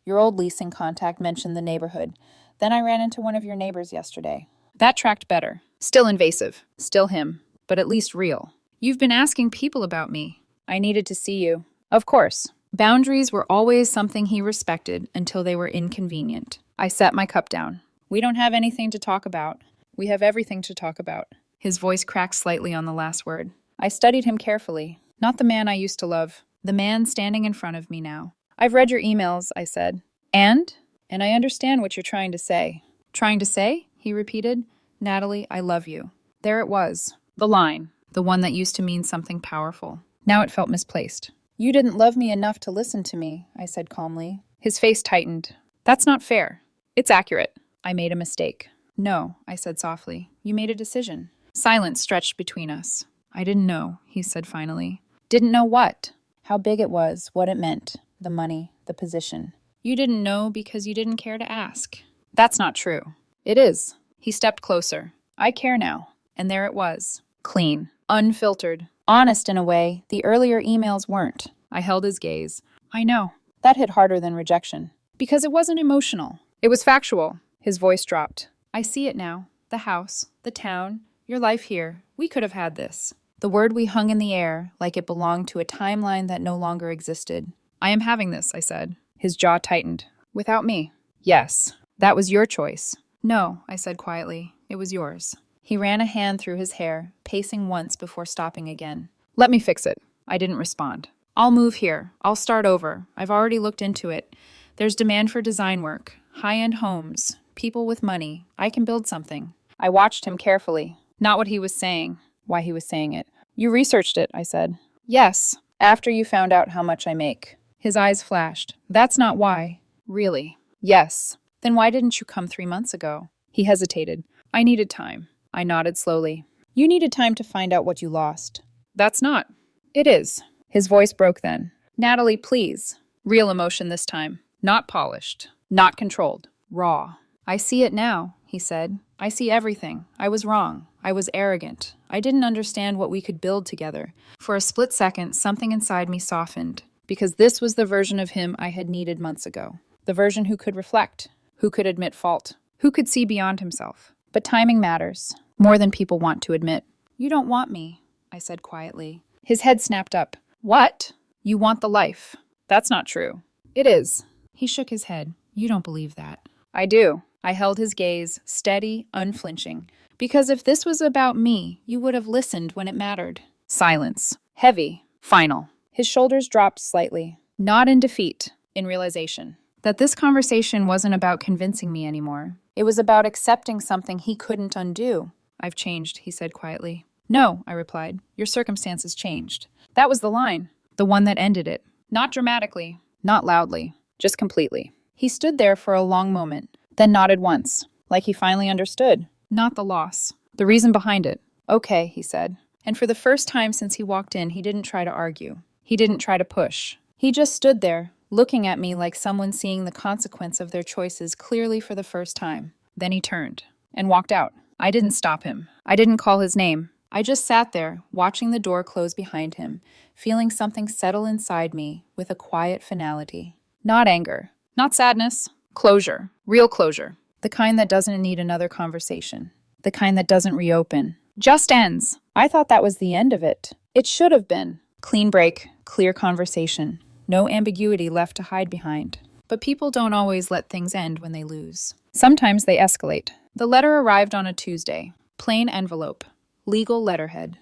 Your old leasing contact mentioned the neighborhood. Then I ran into one of your neighbors yesterday. That tracked better. Still invasive. Still him. But at least real. You've been asking people about me. I needed to see you. Of course. Boundaries were always something he respected until they were inconvenient. I set my cup down. We don't have anything to talk about. We have everything to talk about. His voice cracked slightly on the last word. I studied him carefully. Not the man I used to love. The man standing in front of me now. I've read your emails, I said. And I understand what you're trying to say. Trying to say? He repeated. Natalie, I love you. There it was. The line. The one that used to mean something powerful. Now it felt misplaced. You didn't love me enough to listen to me, I said calmly. His face tightened. That's not fair. It's accurate. I made a mistake. No, I said softly. You made a decision. Silence stretched between us. I didn't know, he said finally. Didn't know what? How big it was, what it meant. The money, the position. You didn't know because you didn't care to ask. That's not true. It is. He stepped closer. I care now. And there it was. Clean. Unfiltered. Honest in a way the earlier emails weren't. I held his gaze. I know. That hit harder than rejection. Because it wasn't emotional. It was factual. His voice dropped. I see it now. The house, the town, your life here. We could have had this. The word we hung in the air like it belonged to a timeline that no longer existed. I am having this, I said. His jaw tightened. Without me. Yes. That was your choice. No, I said quietly. It was yours. He ran a hand through his hair, pacing once before stopping again. Let me fix it. I didn't respond. I'll move here. I'll start over. I've already looked into it. There's demand for design work, high-end homes, people with money. I can build something. I watched him carefully. Not what he was saying, why he was saying it. You researched it, I said. Yes, after you found out how much I make. His eyes flashed. That's not why. Really? Yes. Then why didn't you come 3 months ago? He hesitated. I needed time. I nodded slowly. You needed time to find out what you lost. That's not. It is. His voice broke then. Natalie, please. Real emotion this time. Not polished. Not controlled. Raw. I see it now, he said. I see everything. I was wrong. I was arrogant. I didn't understand what we could build together. For a split second, something inside me softened, because this was the version of him I had needed months ago. The version who could reflect, who could admit fault, who could see beyond himself. But timing matters, more than people want to admit. You don't want me, I said quietly. His head snapped up. What? You want the life. That's not true. It is. He shook his head. You don't believe that. I do. I held his gaze, steady, unflinching. Because if this was about me, you would have listened when it mattered. Silence. Heavy. Final. His shoulders dropped slightly. Not in defeat, in realization. That this conversation wasn't about convincing me anymore. It was about accepting something he couldn't undo. I've changed, he said quietly. No, I replied. Your circumstances changed. That was the line. The one that ended it. Not dramatically. Not loudly. Just completely. He stood there for a long moment, then nodded once, like he finally understood. Not the loss. The reason behind it. Okay, he said. And for the first time since he walked in, he didn't try to argue. He didn't try to push. He just stood there, looking at me like someone seeing the consequence of their choices clearly for the first time. Then he turned and walked out. I didn't stop him. I didn't call his name. I just sat there, watching the door close behind him, feeling something settle inside me with a quiet finality. Not anger, not sadness, closure, real closure. The kind that doesn't need another conversation. The kind that doesn't reopen. Just ends. I thought that was the end of it. It should have been. Clean break, clear conversation. No ambiguity left to hide behind. But people don't always let things end when they lose. Sometimes they escalate. The letter arrived on a Tuesday. Plain envelope. Legal letterhead.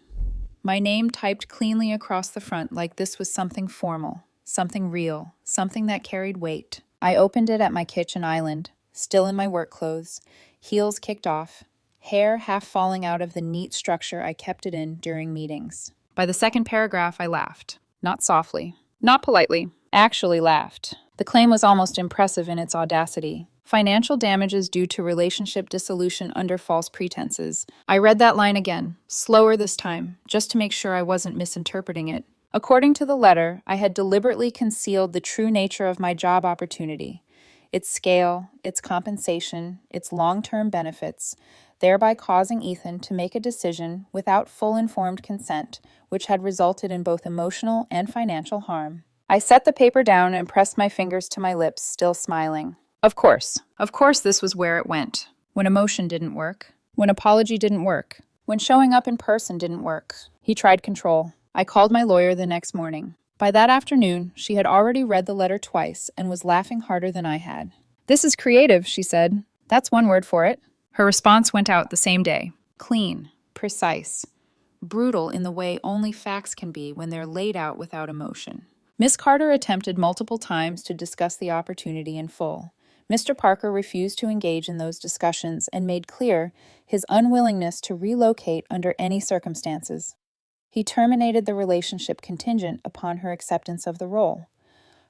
My name typed cleanly across the front like this was something formal, something real, something that carried weight. I opened it at my kitchen island, still in my work clothes, heels kicked off, hair half falling out of the neat structure I kept it in during meetings. By the second paragraph, I laughed. Not softly, not politely, actually laughed. The claim was almost impressive in its audacity. Financial damages due to relationship dissolution under false pretenses. I read that line again, slower this time, just to make sure I wasn't misinterpreting it. According to the letter, I had deliberately concealed the true nature of my job opportunity, its scale, its compensation, its long-term benefits, thereby causing Ethan to make a decision without full informed consent, which had resulted in both emotional and financial harm. I set the paper down and pressed my fingers to my lips, still smiling. Of course this was where it went. When emotion didn't work. When apology didn't work. When showing up in person didn't work. He tried control. I called my lawyer the next morning. By that afternoon, she had already read the letter twice and was laughing harder than I had. "This is creative," she said. "That's one word for it." Her response went out the same day. Clean, precise, brutal in the way only facts can be when they're laid out without emotion. Miss Carter attempted multiple times to discuss the opportunity in full. Mr. Parker refused to engage in those discussions and made clear his unwillingness to relocate under any circumstances. He terminated the relationship contingent upon her acceptance of the role.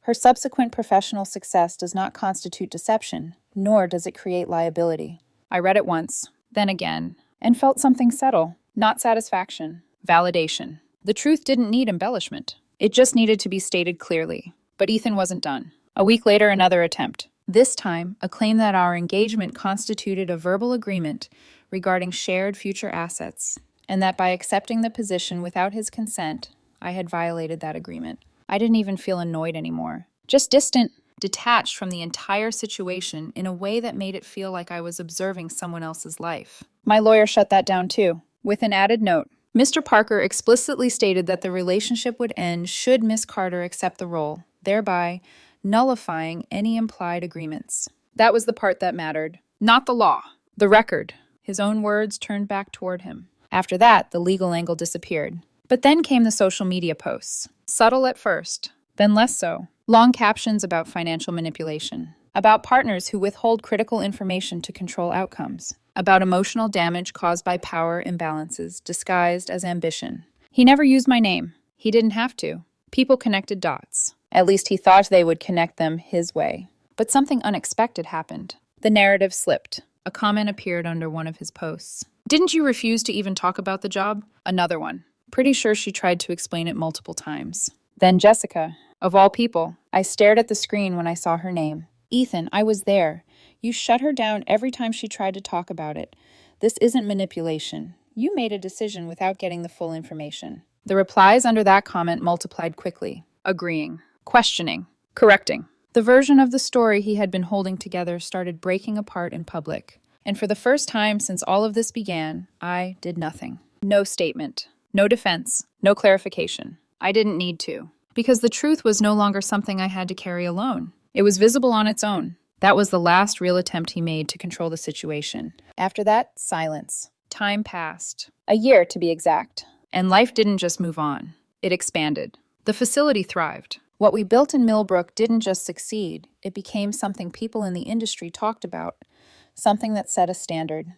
Her subsequent professional success does not constitute deception, nor does it create liability. I read it once, then again, and felt something settle. Not satisfaction, validation. The truth didn't need embellishment. It just needed to be stated clearly. But Ethan wasn't done. A week later, another attempt. This time, a claim that our engagement constituted a verbal agreement regarding shared future assets, and that by accepting the position without his consent, I had violated that agreement. I didn't even feel annoyed anymore. Just distant, detached from the entire situation in a way that made it feel like I was observing someone else's life. My lawyer shut that down too, with an added note. Mr. Parker explicitly stated that the relationship would end should Miss Carter accept the role, thereby nullifying any implied agreements. That was the part that mattered. Not the law, the record. His own words turned back toward him. After that, the legal angle disappeared. But then came the social media posts. Subtle at first, then less so. Long captions about financial manipulation, about partners who withhold critical information to control outcomes, about emotional damage caused by power imbalances disguised as ambition. He never used my name. He didn't have to. People connected dots. At least he thought they would connect them his way. But something unexpected happened. The narrative slipped. A comment appeared under one of his posts. "Didn't you refuse to even talk about the job?" Another one. Pretty sure she tried to explain it multiple times. Then Jessica. Of all people, I stared at the screen when I saw her name. "Ethan, I was there. You shut her down every time she tried to talk about it. This isn't manipulation. You made a decision without getting the full information." The replies under that comment multiplied quickly. Agreeing. Questioning. Correcting. The version of the story he had been holding together started breaking apart in public. And for the first time since all of this began, I did nothing. No statement. No defense. No clarification. I didn't need to. Because the truth was no longer something I had to carry alone. It was visible on its own. That was the last real attempt he made to control the situation. After that, silence. Time passed. A year, to be exact. And life didn't just move on. It expanded. The facility thrived. What we built in Millbrook didn't just succeed. It became something people in the industry talked about. Something that set a standard.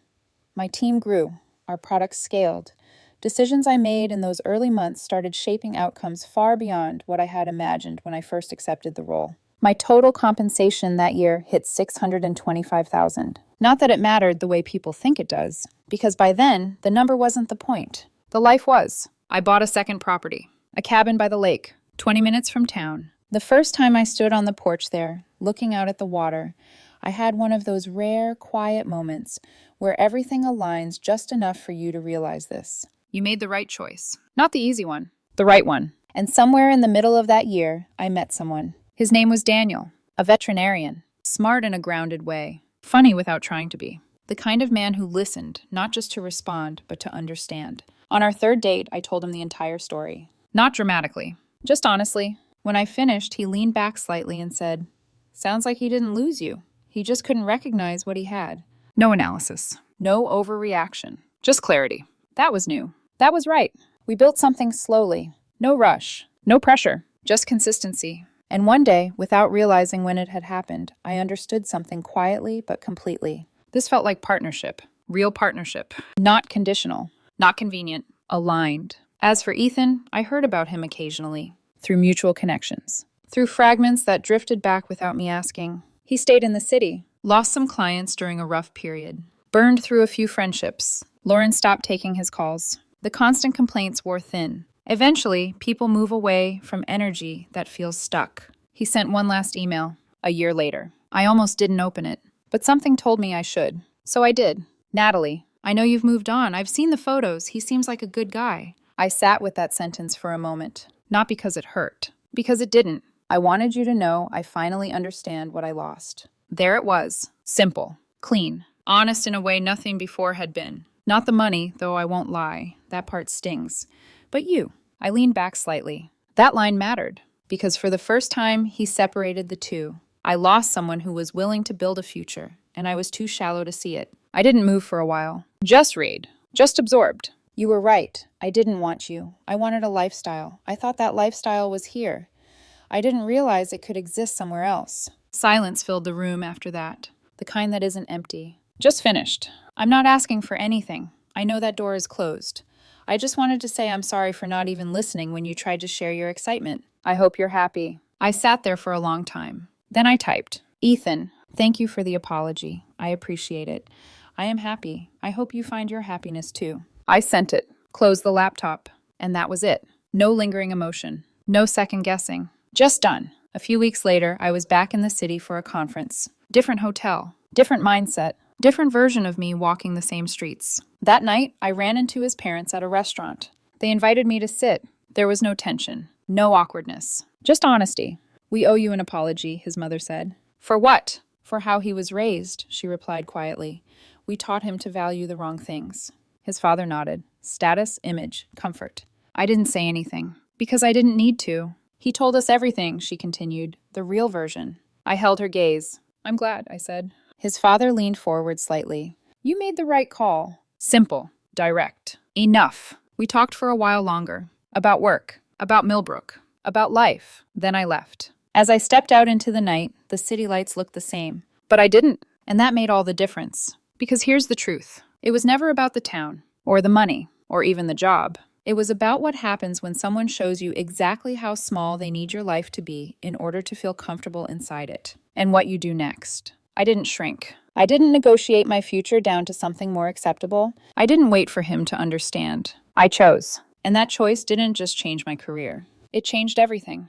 My team grew. Our products scaled. Decisions I made in those early months started shaping outcomes far beyond what I had imagined when I first accepted the role. My total compensation that year hit $625,000. Not that it mattered the way people think it does, because by then, the number wasn't the point. The life was. I bought a second property, a cabin by the lake, 20 minutes from town. The first time I stood on the porch there, looking out at the water, I had one of those rare, quiet moments where everything aligns just enough for you to realize this. You made the right choice. Not the easy one, the right one. And somewhere in the middle of that year, I met someone. His name was Daniel, a veterinarian, smart in a grounded way, funny without trying to be. The kind of man who listened, not just to respond, but to understand. On our third date, I told him the entire story. Not dramatically, just honestly. When I finished, he leaned back slightly and said, "Sounds like he didn't lose you. He just couldn't recognize what he had." No analysis, no overreaction, just clarity. That was new. That was right. We built something slowly. No rush, no pressure, just consistency. And one day, without realizing when it had happened, I understood something quietly but completely. This felt like partnership, real partnership. Not conditional, not convenient, aligned. As for Ethan, I heard about him occasionally, through mutual connections, through fragments that drifted back without me asking. He stayed in the city, lost some clients during a rough period, burned through a few friendships. Lauren stopped taking his calls. The constant complaints wore thin. Eventually, people move away from energy that feels stuck. He sent one last email, a year later. I almost didn't open it, but something told me I should. So I did. "Natalie, I know you've moved on. I've seen the photos. He seems like a good guy." I sat with that sentence for a moment, not because it hurt, because it didn't. I wanted you to know I finally understand what I lost. There it was, simple, clean, honest in a way nothing before had been. Not the money, though I won't lie. That part stings. But you. I leaned back slightly. That line mattered, because for the first time, he separated the two. I lost someone who was willing to build a future, and I was too shallow to see it. I didn't move for a while. Just read. Just absorbed. You were right. I didn't want you. I wanted a lifestyle. I thought that lifestyle was here. I didn't realize it could exist somewhere else. Silence filled the room after that, the kind that isn't empty. Just finished. I'm not asking for anything. I know that door is closed. I just wanted to say I'm sorry for not even listening when you tried to share your excitement. I hope you're happy. I sat there for a long time. Then I typed, "Ethan, thank you for the apology. I appreciate it. I am happy. I hope you find your happiness too." I sent it, closed the laptop, and that was it. No lingering emotion. No second guessing. Just done. A few weeks later, I was back in the city for a conference. Different hotel. Different mindset. Different version of me walking the same streets. That night, I ran into his parents at a restaurant. They invited me to sit. There was no tension, no awkwardness, just honesty. "We owe you an apology," his mother said. "For what?" "For how he was raised," she replied quietly. "We taught him to value the wrong things." His father nodded. Status, image, comfort. I didn't say anything, because I didn't need to. "He told us everything," she continued, "the real version." I held her gaze. "I'm glad," I said. His father leaned forward slightly. "You made the right call." Simple, direct. Enough. We talked for a while longer. About work, about Millbrook, about life. Then I left. As I stepped out into the night, the city lights looked the same. But I didn't, and that made all the difference. Because here's the truth. It was never about the town, or the money, or even the job. It was about what happens when someone shows you exactly how small they need your life to be in order to feel comfortable inside it, and what you do next. I didn't shrink. I didn't negotiate my future down to something more acceptable. I didn't wait for him to understand. I chose. And that choice didn't just change my career. It changed everything.